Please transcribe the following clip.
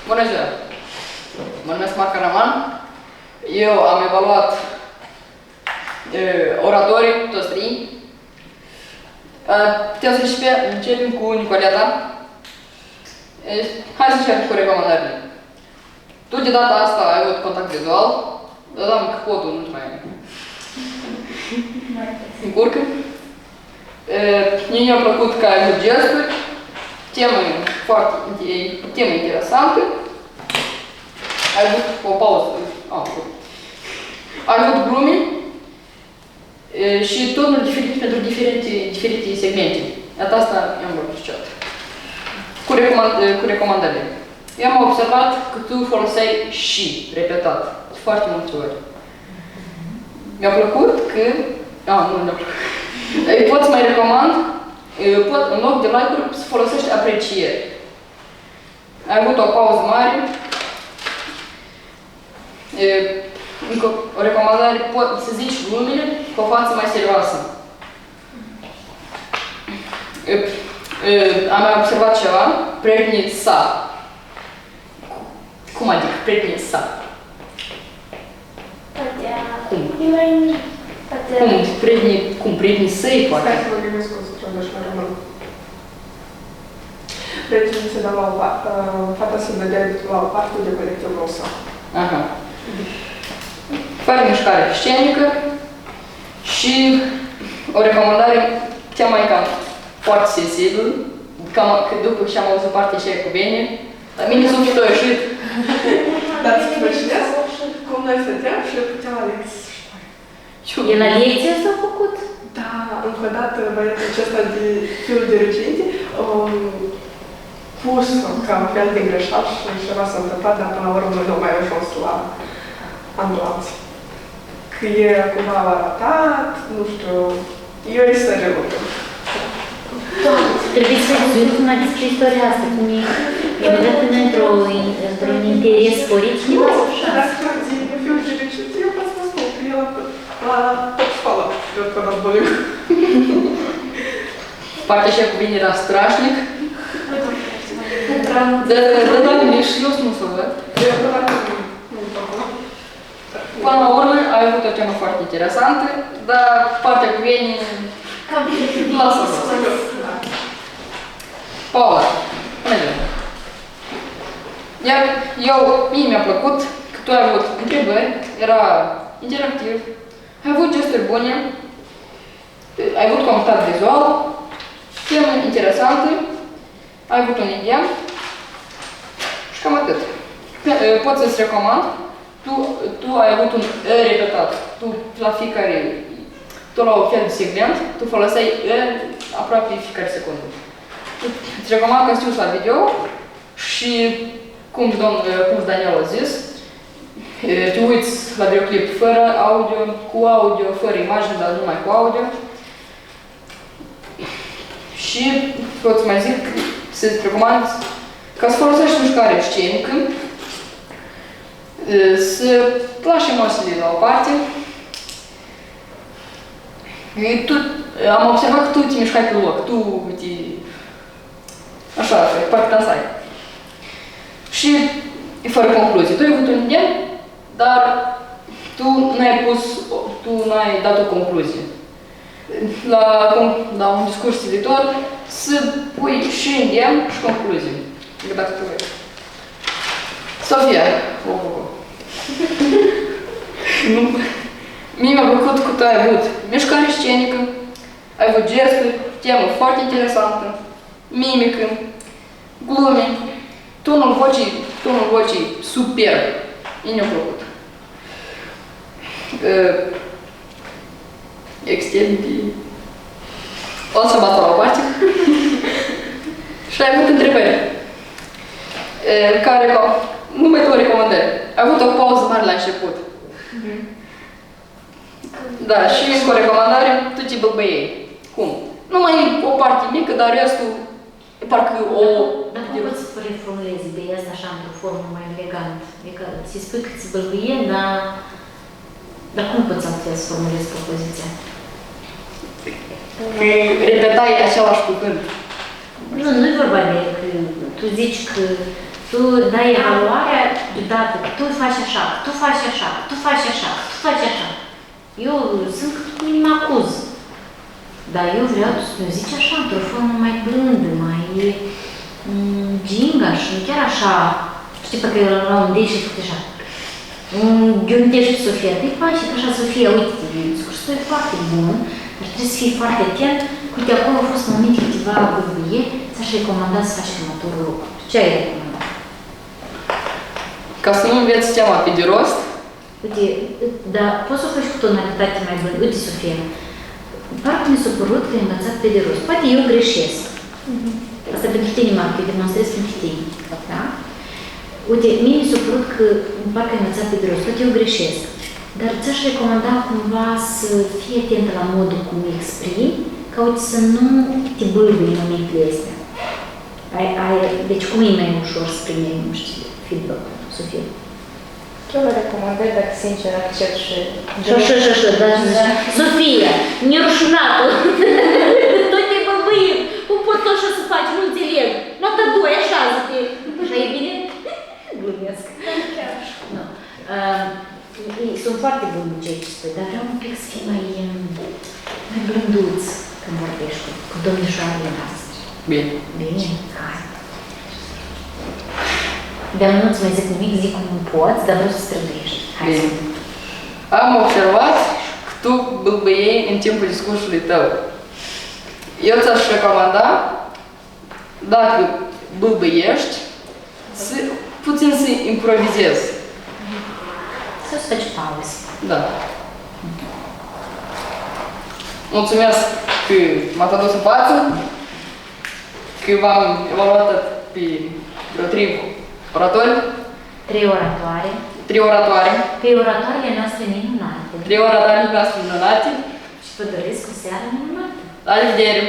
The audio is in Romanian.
Bună ziua! Mă numesc Marc Caraman. Eu am evaluat oratorii, toți trei. Putem să începem cu Nicoleta. Hai să începem cu recomandările. Tu de data asta ai avut contact vizual, dar că codul nu mai încurcă. Mie mi-a plăcut că ai avut gesturi, temă interesantă. Ai avut o pauză, ai avut glume și tonuri diferite pentru diferite segmente. Iată asta i-am apreciat. Cu recomandările. Eu am observat că tu foloseai și repetat foarte multe ori. Mi-a plăcut că... nu mi-a plăcut. Pot să mai recomand, în loc de like-uri, să folosești aprecieri. Ai avut o pauză mare. Încă o recomandare, poți să zici glumele cu o față mai serioasă. Am mai observat ceva, prietenița. Cum adică prietenița? Cum? Prietenii săi, poate? Stai să mă gândesc cum să traduci la român. Prietenii se dau la o parte, fata se dădea la o parte de colectivul său. Aha. Fără mișcare scenică și o recomandare cea mai cam foarte sensibil, că după ce am auzit partea aceea cu bine, la mine sufletul a ieșit. Dar îți plășinesc cum noi stăteam și puteam Alex. E la lecție s-a făcut? Da, încă o dată băiatul acesta de fiul de reginte pus ca un fel de greșeal și ceva s-a întâmplat, dar până la urmă nu mai a ajuns la ambulanță. Că e cumva arătat, nu știu, eu îi să relucă. Trebuie să văzut una despre istoria asta, cum e dat până într-un interes sporit și nu lasă așa. Dar de fiul de reginte, eu pot să vă spun că el la tot școala, eu că n-am volim. Partea aceea cu bine era strașnic. Da, nici eu nu să văd. Până la urmă, ai avut o temă foarte interesantă, dar partea cu bine... Lasă-o. Paula, mergem. Iar mie mi-a plăcut că tu ai avut întrebări, era interactiv, ai avut gesturi bune, ai avut contact vizual, temă interesantă, ai avut un idee și cam atât. Pot să-ți recomand, tu ai avut un repetat, tu la fiecare, tu la o fel de segment, tu foloseai aproape fiecare secundă. Îți recomand că să la video și cum Daniel a zis, te uiți la videoclip fără audio, cu audio, fără imagine, dar numai cu audio. Și pot să mai zic să-ți recomand ca să folosești mișcare scenică, să lași emoțiile la o parte. Am observat că tu te mișcai pe loc, tu te... Așa, parcă dansai. Și fără concluzie. Tu ai avut un idee, dar tu n-ai dat o concluzie. La un discurs viitor, să pui și îndemn și concluzie. Dacă tu vrei. Sofia. Mie mi-a plăcut că tu ai avut mișcare scenică, ai avut gesturi, temă foarte interesantă, mimică, glume, tonul vocii superb. Mie mi-a plăcut. Extendii. O să bat la o parte. Și ai avut întrebări. Numai două recomandări. Ai avut o pauză mare la început. Da, și încă o recomandare, tu te bălbăiei. Cum? Numai o parte mică, dar restul e parcă o... Dar cum poți să reformulezi ideea asta așa într-o formă mai elegantă? Adică ți spui că ți bălbăie, dar cum poți altfel să formulezi propoziția? Repetai același cuvânt. Nu e vorba de că tu zici că Tu dai evaluarea deodată, că tu faci așa, că tu faci așa, că tu faci așa, că tu faci așa. Eu sunt cât cum mă acuz. Dar eu vreau să mi zici așa, într-o formă mai blândă, mai gingaș, nu chiar așa. Știi, pe că eu la un dei și făcut așa. Gândești pe Sofia, te faci așa, Sofia, uite, discursul e foarte bun, dar trebuie să fii foarte atent. Uite, acolo au fost momente câteva bărbăie, ți-aș recomanda să faci următorul lucru. Ce ai recomandat? Ca să nu înveți tema pe de rost. Uite, dar poți să o faci cu tonalitate mai bună. Uite, Sofia, parcă mi s-a părut că ai învățat pe de rost. Poate eu greșesc. Asta pentru tine, Marc, eu demonstrez pentru tine. Da? Uite, mie mi s-a părut că parcă ai învățat pe de rost. Poate eu greșesc. Dar ți-aș recomanda cumva să fii atentă la modul cum exprimi, ca uite să nu te bâlbâi în momentele astea. Deci cum e mai ușor să primești, nu știu, feedback-ul, Sofia? Eu vă recomandez, dacă sincer accept și... Da. Sofia, nerușinată! Tot te băbâie! Cum pot tot așa să faci? Nu înțeleg! Nota 2, așează-te! Așa e bine? Glumesc. Chiar așa. Nu. Sunt foarte buni cei ce spui, dar vreau un pic să fii mai blânduț când vorbești cu domnișoarele noastre. Bine. Bine? Hai. Dar nu-ți mai zic nimic, zic cum poți, dar vreau să străduiești. Bine. Am observat că tu bâlbâiei în timpul discursului tău. Eu ți-aș recomanda, dacă bâlbâiești, puțin să improvizezi. Să-ți faci pauză. Da. Mulțumesc că m-ați adus în față, că v-am evaluat pe vreo 3 oratori. 3 oratoare. 3 oratoare. Pe oratoarele noastre minunate. 3 oratoare noastre minunate. Și vă doresc o seară minunată. La revedere!